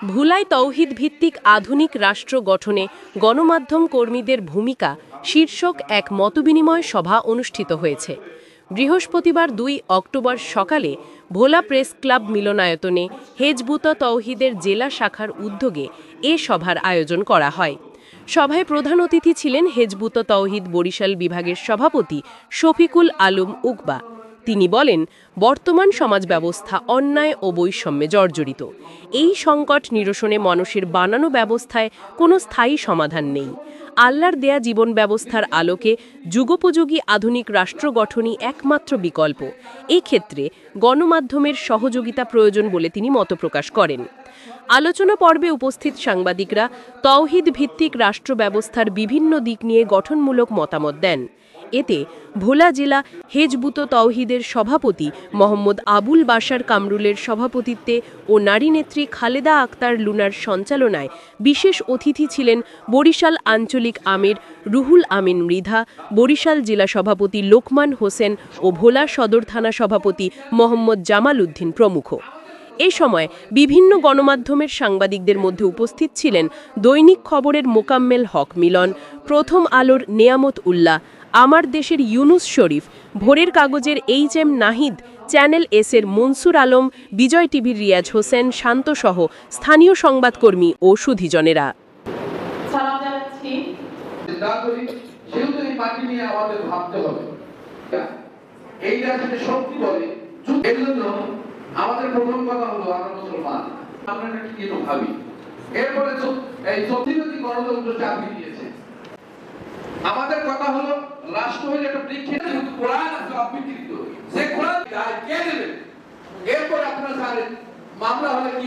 ভোলায় তৌহিদ ভিত্তিক আধুনিক রাষ্ট্র গঠনে গণমাধ্যম কর্মীদের ভূমিকা শীর্ষক এক মতবিনিময় সভা অনুষ্ঠিত হয়েছে। বৃহস্পতিবার ২ অক্টোবর সকালে ভোলা প্রেস ক্লাব মিলনায়তনে হেজবুত তৌহিদের জেলা শাখার উদ্যোগে এ সভার আয়োজন করা হয়। সভায় প্রধান অতিথি ছিলেন হেজবুত তৌহিদ বরিশাল বিভাগের সভাপতি শফিকুল আলম উকবা। তিনি বলেন, বর্তমান সমাজ ব্যবস্থা অন্যায় ও বৈষম্যে জর্জরিত। এই সংকট নিরসনে মানুষের বানানো ব্যবস্থায় কোনো স্থায়ী সমাধান নেই। আল্লাহর দেয়া জীবন ব্যবস্থার আলোকে যুগোপযোগী আধুনিক রাষ্ট্র গঠনই একমাত্র বিকল্প। এক্ষেত্রে গণমাধ্যমের সহযোগিতা প্রয়োজন বলে তিনি মত প্রকাশ করেন। আলোচনা পর্বে উপস্থিত সাংবাদিকরা তৌহিদ ভিত্তিক রাষ্ট্র ব্যবস্থার বিভিন্ন দিক নিয়ে গঠনমূলক মতামত দেন। এতে ভোলা জেলা হেজবুত তৌহিদের সভাপতি মোহাম্মদ আবুল বাশার কামরুলের সভাপতিত্বে ও নারী নেত্রী খালেদা আক্তার লুনার সঞ্চালনায় বিশেষ অতিথি ছিলেন বরিশাল আঞ্চলিক আমির রুহুল আমিন মৃধা, বরিশাল জেলা সভাপতি লোকমান হোসেন ও ভোলা সদর থানা সভাপতি মোহাম্মদ জামাল উদ্দিন প্রমুখ। এ সময় বিভিন্ন গণমাধ্যমের সাংবাদিকদের মধ্যে উপস্থিত ছিলেন দৈনিক খবরের মোকাম্মেল হক মিলন, প্রথম আলোর নেয়ামত উল্লাহ, আমার দেশের ইউনুস শরীফ, ভোরের কাগজের এইচ.এম. নাহিদ, চ্যানেল এস-এর মনসুর আলম, বিজয় টিভির রিয়াজ হোসেন, শান্তসহ স্থানীয় সংবাদকর্মী ও সুধীজনেরা। আমাদের প্রথম কথা হলো আমরা মুসলমান, আমরা এটা কি ভাবি। এরপরে এই সত্যিগতি গণতন্ত্র চাকরি দিয়েছে। আমাদের কথা হলো রাষ্ট্র হয়ে একটা বৃক্ষের যেহেতু কোরআন আছে অবিকৃত, সে কোরআন কে দেবে। এরপর আপনারা জানেন মামলা হলে কি